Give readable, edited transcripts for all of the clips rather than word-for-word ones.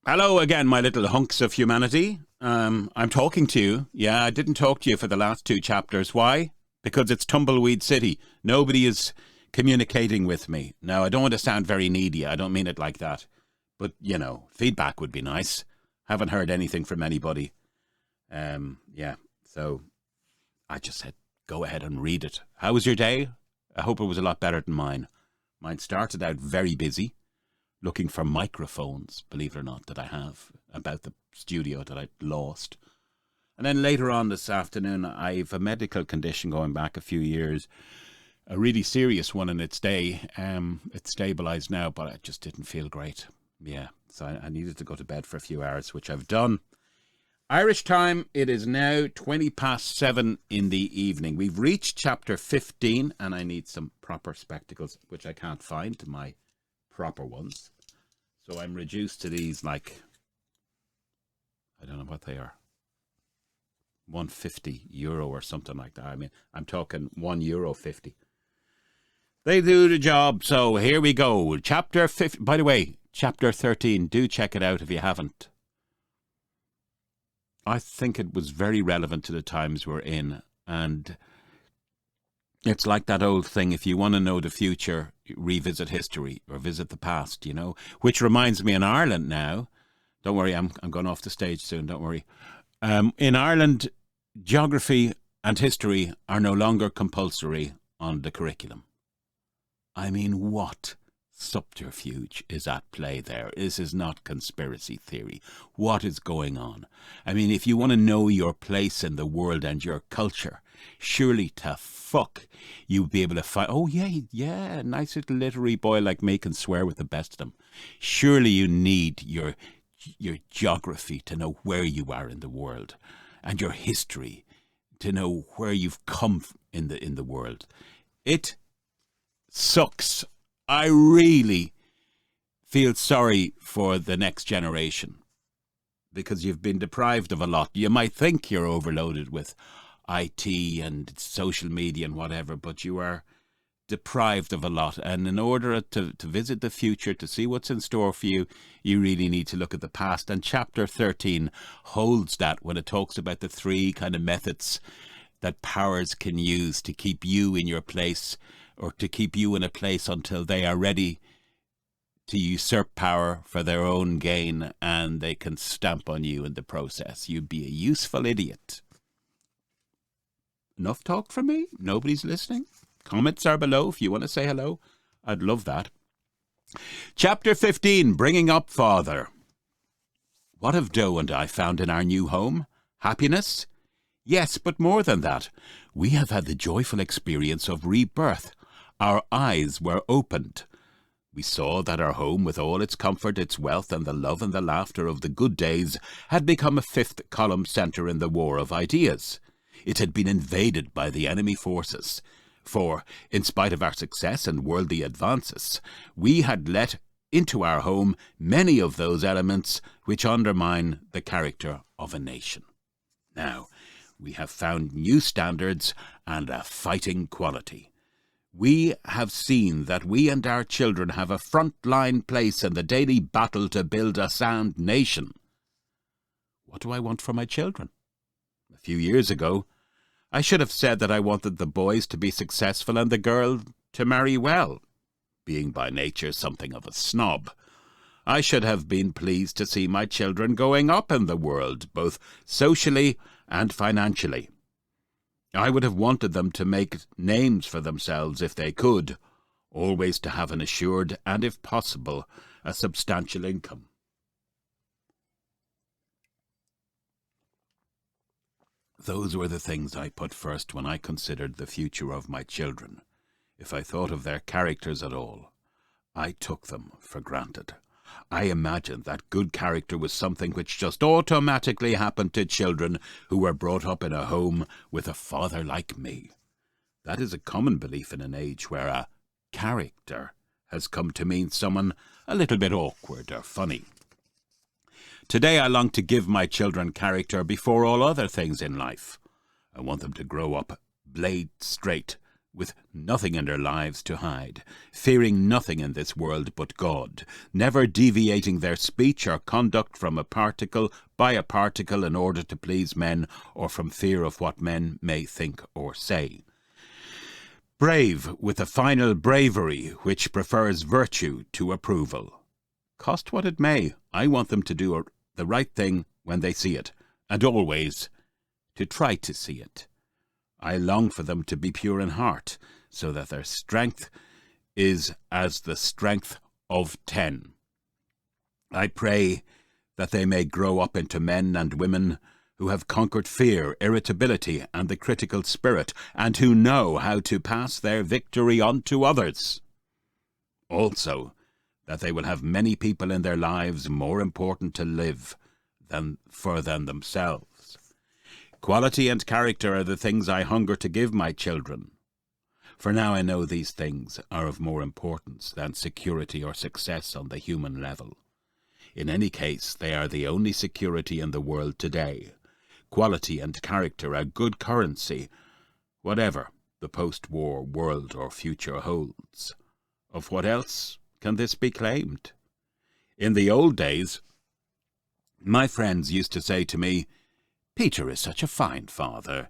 Hello again, my little hunks of humanity. I'm talking to you. Yeah, I didn't talk to you for the last two chapters. Why? Because it's Tumbleweed City. Nobody is communicating with me. Now, I don't want to sound very needy. I don't mean it like that. But, feedback would be nice. Haven't heard anything from anybody. Yeah, so I just said, go ahead and read it. How was your day? I hope it was a lot better than mine. Mine started out very busy, looking for microphones, believe it or not, that I have about the studio that I lost. And then later on this afternoon, I've a medical condition going back a few years, a really serious one in its day. It's stabilized now, but I just didn't feel great. Yeah, so I needed to go to bed for a few hours, which I've done. Irish time, it is now 7:20 in the evening. We've reached chapter 15, and I need some proper spectacles, which I can't find, my proper ones. So I'm reduced to these, like, I don't know what they are, €150 or something like that. I mean, I'm talking €1.50. They do the job. So here we go. Chapter 15. By the way, chapter 13. Do check it out if you haven't. I think it was very relevant to the times we're in. And it's like that old thing. If you want to know the future, revisit history or visit the past, which reminds me, in Ireland now, don't worry, I'm going off the stage soon, don't worry. In Ireland, geography and history are no longer compulsory on the curriculum. I mean, what subterfuge is at play there? This is not conspiracy theory. What is going on? I mean, if you want to know your place in the world and your culture, surely to fuck you'd be able to find, oh yeah, nice little literary boy like me can swear with the best of them. Surely you need your geography to know where you are in the world, and your history to know where you've come in the world. It sucks. I really feel sorry for the next generation, because you've been deprived of a lot. You might think you're overloaded with IT and social media and whatever, but you are deprived of a lot. And in order to visit the future, to see what's in store for you, you really need to look at the past. And chapter 13 holds that when it talks about the three kind of methods that powers can use to keep you in your place, or to keep you in a place until they are ready to usurp power for their own gain, and they can stamp on you in the process. You'd be a useful idiot. Enough talk from me? Nobody's listening? Comments are below if you want to say hello. I'd love that. Chapter 15, Bringing Up Father. What have Doe and I found in our new home? Happiness? Yes, but more than that. We have had the joyful experience of rebirth. Our eyes were opened. We saw that our home, with all its comfort, its wealth, and the love and the laughter of the good days, had become a fifth-column centre in the war of ideas. It had been invaded by the enemy forces. For, in spite of our success and worldly advances, we had let into our home many of those elements which undermine the character of a nation. Now, we have found new standards and a fighting quality. We have seen that we and our children have a front-line place in the daily battle to build a sound nation. What do I want for my children? A few years ago, I should have said that I wanted the boys to be successful and the girl to marry well. Being by nature something of a snob, I should have been pleased to see my children going up in the world, both socially and financially. I would have wanted them to make names for themselves if they could, always to have an assured and, if possible, a substantial income. Those were the things I put first when I considered the future of my children. If I thought of their characters at all, I took them for granted. I imagined that good character was something which just automatically happened to children who were brought up in a home with a father like me. That is a common belief in an age where a character has come to mean someone a little bit awkward or funny. Today I long to give my children character before all other things in life. I want them to grow up blade straight, with nothing in their lives to hide, fearing nothing in this world but God, never deviating their speech or conduct from a particle by a particle in order to please men or from fear of what men may think or say. Brave with a final bravery which prefers virtue to approval. Cost what it may, I want them to do the right thing when they see it, and always to try to see it. I long for them to be pure in heart, so that their strength is as the strength of 10. I pray that they may grow up into men and women who have conquered fear, irritability, and the critical spirit, and who know how to pass their victory on to others. Also, that they will have many people in their lives more important to live than themselves. Quality and character are the things I hunger to give my children. For now I know these things are of more importance than security or success on the human level. In any case, they are the only security in the world today. Quality and character are good currency, whatever the post-war world or future holds. Of what else can this be claimed? In the old days, my friends used to say to me, "Peter is such a fine father.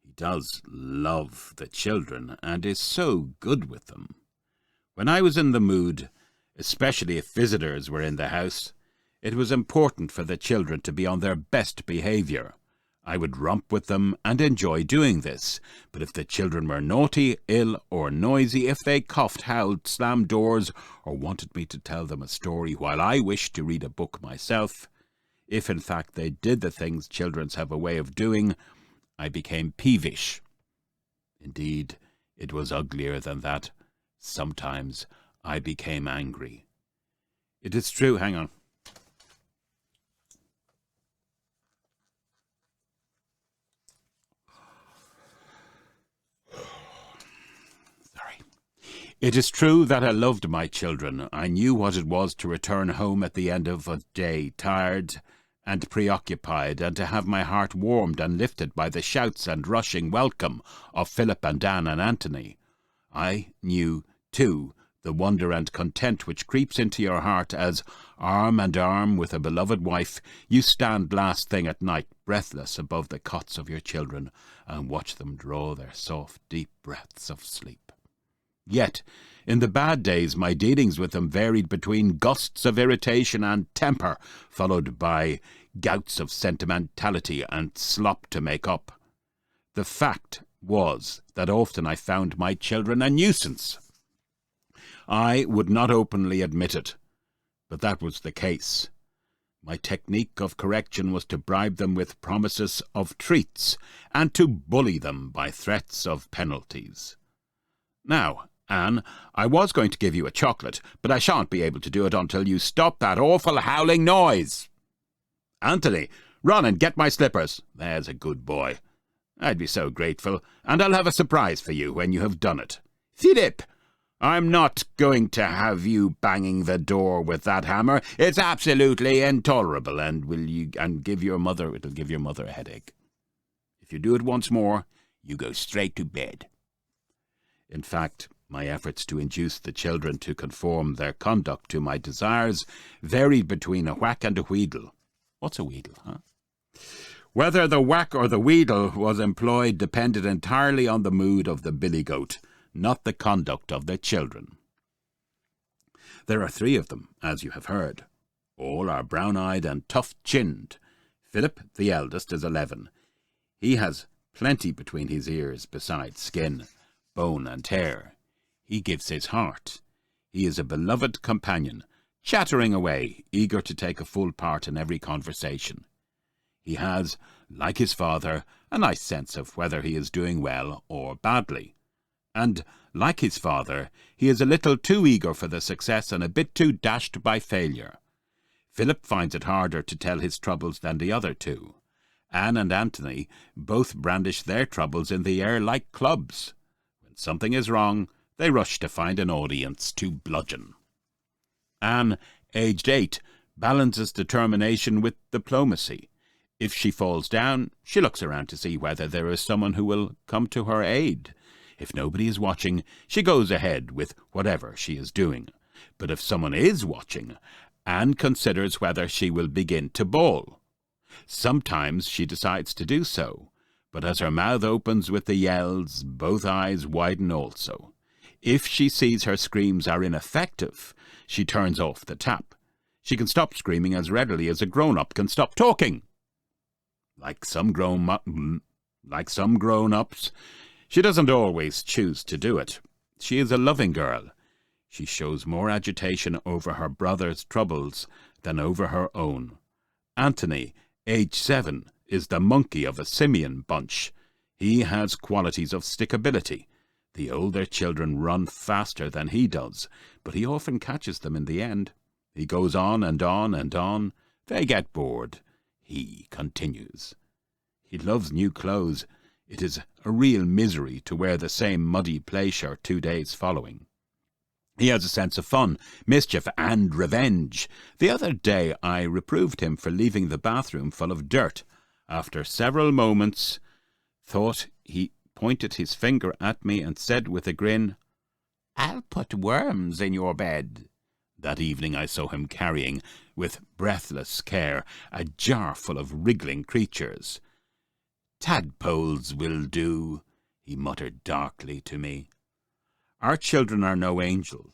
He does love the children and is so good with them." When I was in the mood, especially if visitors were in the house, it was important for the children to be on their best behaviour. I would romp with them and enjoy doing this, but if the children were naughty, ill, or noisy, if they coughed, howled, slammed doors, or wanted me to tell them a story while I wished to read a book myself, if in fact they did the things children have a way of doing, I became peevish. Indeed, it was uglier than that. Sometimes I became angry. It is true, hang on. It is true that I loved my children. I knew what it was to return home at the end of a day, tired and preoccupied, and to have my heart warmed and lifted by the shouts and rushing welcome of Philip and Dan and Anthony. I knew, too, the wonder and content which creeps into your heart as, arm and arm with a beloved wife, you stand last thing at night, breathless above the cots of your children, and watch them draw their soft, deep breaths of sleep. Yet, in the bad days, my dealings with them varied between gusts of irritation and temper, followed by gouts of sentimentality and slop to make up. The fact was that often I found my children a nuisance. I would not openly admit it, but that was the case. My technique of correction was to bribe them with promises of treats, and to bully them by threats of penalties. Now, Anne, I was going to give you a chocolate, but I shan't be able to do it until you stop that awful howling noise. Anthony, run and get my slippers. There's a good boy. I'd be so grateful, and I'll have a surprise for you when you have done it. Philip, I'm not going to have you banging the door with that hammer. It's absolutely intolerable, and it'll give your mother a headache. If you do it once more, you go straight to bed. In fact, my efforts to induce the children to conform their conduct to my desires varied between a whack and a wheedle. What's a wheedle, huh? Whether the whack or the wheedle was employed depended entirely on the mood of the billy goat, not the conduct of the children. There are 3 of them, as you have heard. All are brown-eyed and tough-chinned. Philip, the eldest, is 11. He has plenty between his ears besides skin, bone and hair. He gives his heart. He is a beloved companion, chattering away, eager to take a full part in every conversation. He has, like his father, a nice sense of whether he is doing well or badly. And, like his father, he is a little too eager for the success and a bit too dashed by failure. Philip finds it harder to tell his troubles than the other 2. Anne and Anthony both brandish their troubles in the air like clubs. When something is wrong, they rush to find an audience to bludgeon. Anne, aged 8, balances determination with diplomacy. If she falls down, she looks around to see whether there is someone who will come to her aid. If nobody is watching, she goes ahead with whatever she is doing. But if someone is watching, Anne considers whether she will begin to bawl. Sometimes she decides to do so, but as her mouth opens with the yells, both eyes widen also. If she sees her screams are ineffective, she turns off the tap. She can stop screaming as readily as a grown-up can stop talking. Like some grown-ups, she doesn't always choose to do it. She is a loving girl. She shows more agitation over her brother's troubles than over her own. Anthony, age 7, is the monkey of a simian bunch. He has qualities of stickability. The older children run faster than he does, but he often catches them in the end. He goes on and on and on. They get bored. He continues. He loves new clothes. It is a real misery to wear the same muddy play shirt 2 days following. He has a sense of fun, mischief, and revenge. The other day I reproved him for leaving the bathroom full of dirt. After several moments, thought he pointed his finger at me and said with a grin, "I'll put worms in your bed." That evening I saw him carrying, with breathless care, a jar full of wriggling creatures. "Tadpoles will do," he muttered darkly to me. Our children are no angels.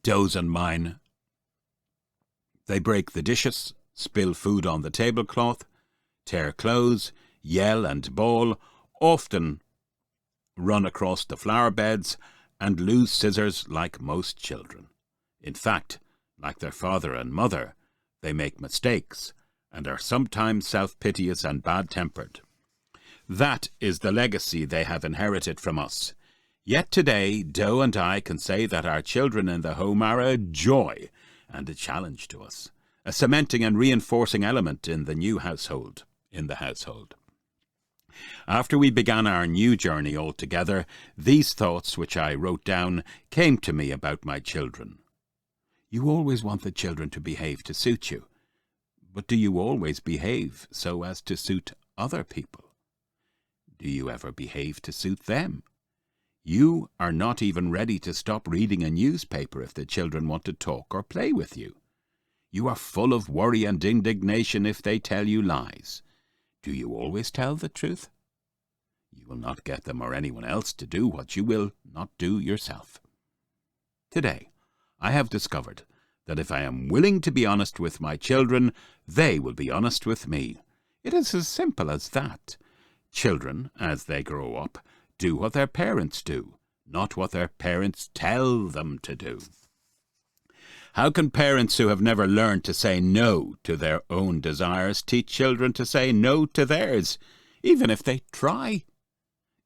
Doe's and mine. They break the dishes, spill food on the tablecloth, tear clothes, yell and bawl, often run across the flower beds, and lose scissors like most children. In fact, like their father and mother, they make mistakes and are sometimes self-piteous and bad-tempered. That is the legacy they have inherited from us. Yet today, Doe and I can say that our children in the home are a joy and a challenge to us, a cementing and reinforcing element in the household. After we began our new journey altogether, these thoughts which I wrote down came to me about my children. You always want the children to behave to suit you, but do you always behave so as to suit other people? Do you ever behave to suit them? You are not even ready to stop reading a newspaper if the children want to talk or play with you. You are full of worry and indignation if they tell you lies. Do you always tell the truth? You will not get them or anyone else to do what you will not do yourself. Today, I have discovered that if I am willing to be honest with my children, they will be honest with me. It is as simple as that. Children, as they grow up, do what their parents do, not what their parents tell them to do. How can parents who have never learned to say no to their own desires teach children to say no to theirs, even if they try?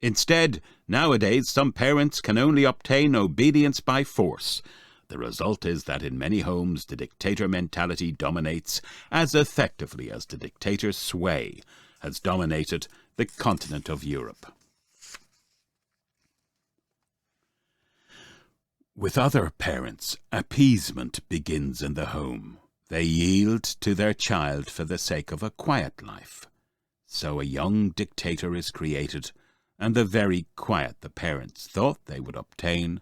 Instead, nowadays, some parents can only obtain obedience by force. The result is that in many homes the dictator mentality dominates as effectively as the dictator's sway has dominated the continent of Europe. With other parents, appeasement begins in the home. They yield to their child for the sake of a quiet life. So a young dictator is created, and the very quiet the parents thought they would obtain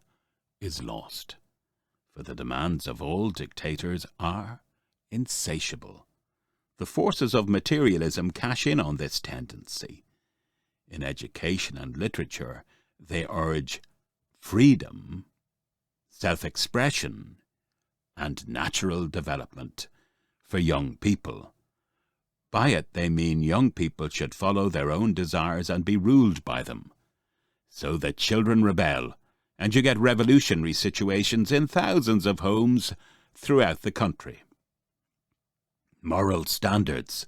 is lost. For the demands of all dictators are insatiable. The forces of materialism cash in on this tendency. In education and literature, they urge freedom, self-expression, and natural development for young people. By it they mean young people should follow their own desires and be ruled by them. So that children rebel, and you get revolutionary situations in thousands of homes throughout the country. Moral standards,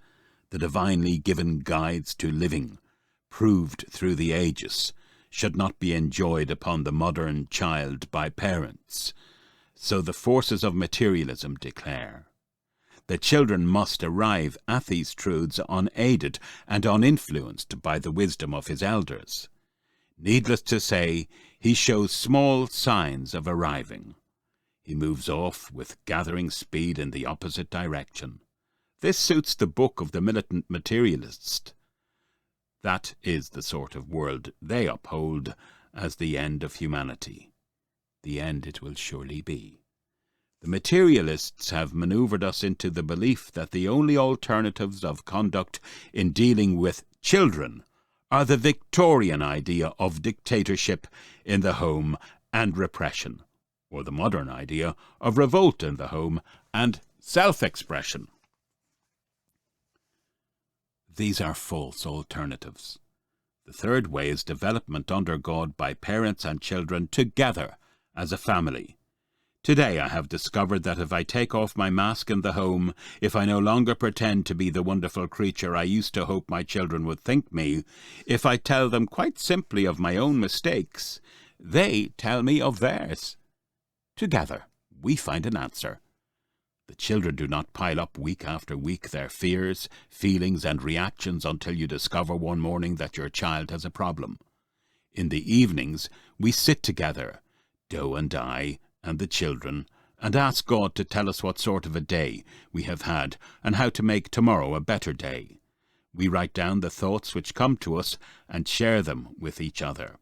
the divinely given guides to living, proved through the ages, should not be enjoyed upon the modern child by parents. So the forces of materialism declare. The children must arrive at these truths unaided and uninfluenced by the wisdom of his elders. Needless to say, he shows small signs of arriving. He moves off with gathering speed in the opposite direction. This suits the book of the militant materialist. That is the sort of world they uphold as the end of humanity. The end it will surely be. The materialists have manoeuvred us into the belief that the only alternatives of conduct in dealing with children are the Victorian idea of dictatorship in the home and repression, or the modern idea of revolt in the home and self-expression. These are false alternatives. The third way is development under God by parents and children together as a family. Today I have discovered that if I take off my mask in the home, if I no longer pretend to be the wonderful creature I used to hope my children would think me, if I tell them quite simply of my own mistakes, they tell me of theirs. Together we find an answer. The children do not pile up week after week their fears, feelings and reactions until you discover one morning that your child has a problem. In the evenings we sit together, Doe and I, and the children, and ask God to tell us what sort of a day we have had and how to make tomorrow a better day. We write down the thoughts which come to us and share them with each other.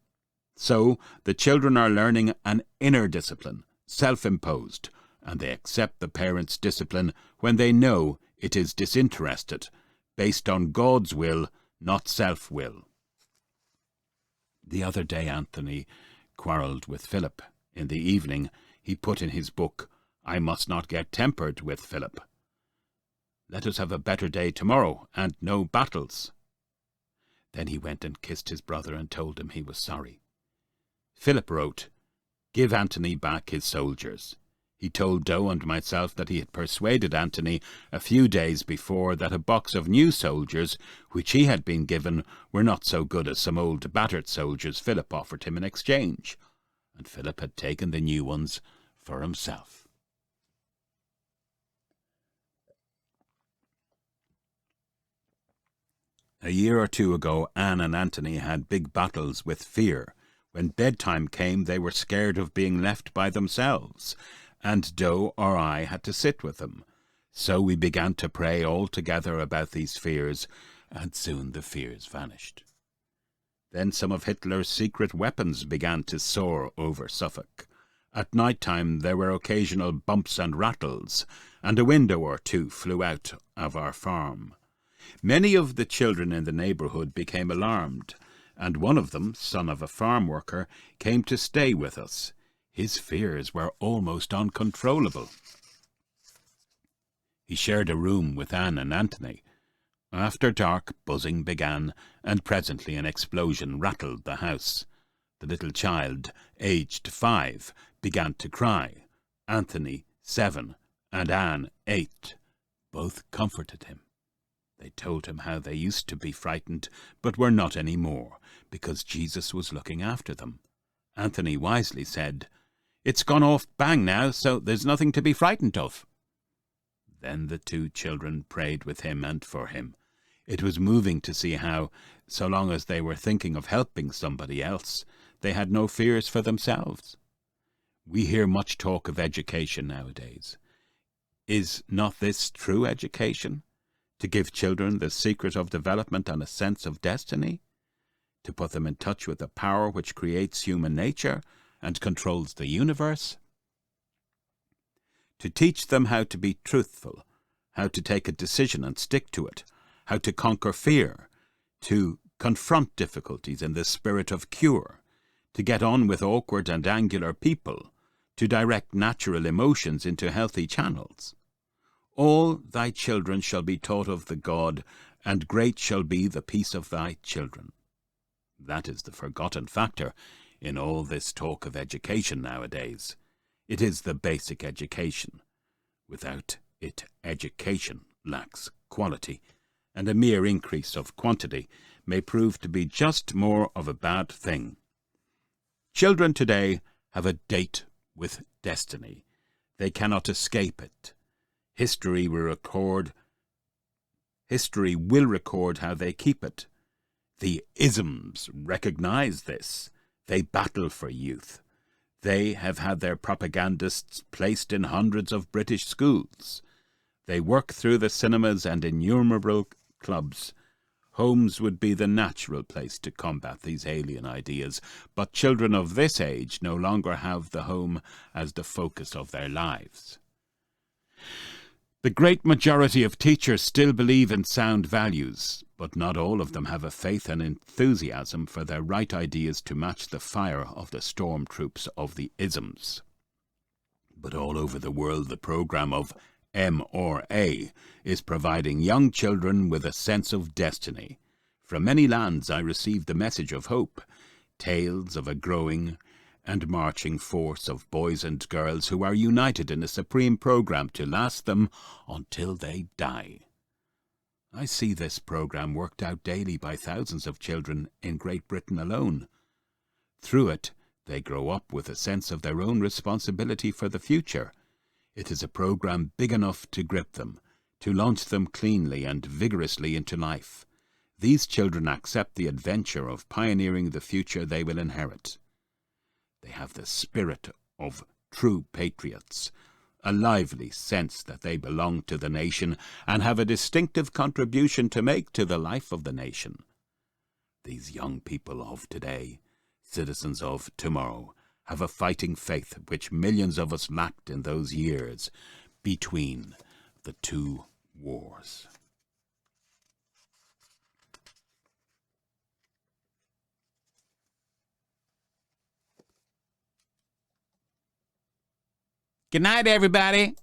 So the children are learning an inner discipline, self-imposed, and they accept the parents' discipline when they know it is disinterested, based on God's will, not self-will. The other day Anthony quarrelled with Philip. In the evening he put in his book, "I must not get tempered with Philip. Let us have a better day tomorrow, and no battles." Then he went and kissed his brother and told him he was sorry. Philip wrote, "Give Anthony back his soldiers." He told Doe and myself that he had persuaded Anthony a few days before that a box of new soldiers, which he had been given, were not so good as some old battered soldiers Philip offered him in exchange, and Philip had taken the new ones for himself. A year or two ago, Anne and Anthony had big battles with fear. When bedtime came, they were scared of being left by themselves, and Doe or I had to sit with them. So we began to pray all together about these fears, and soon the fears vanished. Then some of Hitler's secret weapons began to soar over Suffolk. At night time there were occasional bumps and rattles, and a window or two flew out of our farm. Many of the children in the neighbourhood became alarmed, and one of them, son of a farm worker, came to stay with us. His fears were almost uncontrollable. He shared a room with Anne and Anthony. After dark, buzzing began, and presently an explosion rattled the house. The little child, aged 5, began to cry. Anthony, 7, and Anne, 8, both comforted him. They told him how they used to be frightened, but were not any more, because Jesus was looking after them. Anthony wisely said, "It's gone off bang now, so there's nothing to be frightened of." Then the two children prayed with him and for him. It was moving to see how, so long as they were thinking of helping somebody else, they had no fears for themselves. We hear much talk of education nowadays. Is not this true education? To give children the secret of development and a sense of destiny? To put them in touch with the power which creates human nature and controls the universe? To teach them how to be truthful, how to take a decision and stick to it, how to conquer fear, to confront difficulties in the spirit of cure, to get on with awkward and angular people, to direct natural emotions into healthy channels. All thy children shall be taught of the God, and great shall be the peace of thy children. That is the forgotten factor in all this talk of education nowadays. It is the basic education. Without it, education lacks quality, and a mere increase of quantity may prove to be just more of a bad thing. Children today have a date with destiny. They cannot escape it. History will record how they keep it. The isms recognize this. They battle for youth. They have had their propagandists placed in hundreds of British schools. They work through the cinemas and innumerable clubs. Homes would be the natural place to combat these alien ideas, but children of this age no longer have the home as the focus of their lives. The great majority of teachers still believe in sound values, but not all of them have a faith and enthusiasm for their right ideas to match the fire of the stormtroops of the isms. But all over the world, the program of M.R.A. is providing young children with a sense of destiny. From many lands I received the message of hope, tales of a growing and marching force of boys and girls who are united in a supreme program to last them until they die. I see this program worked out daily by thousands of children in Great Britain alone. Through it, they grow up with a sense of their own responsibility for the future. It is a program big enough to grip them, to launch them cleanly and vigorously into life. These children accept the adventure of pioneering the future they will inherit. They have the spirit of true patriots, a lively sense that they belong to the nation and have a distinctive contribution to make to the life of the nation. These young people of today, citizens of tomorrow, have a fighting faith which millions of us lacked in those years between the two wars. Good night, everybody.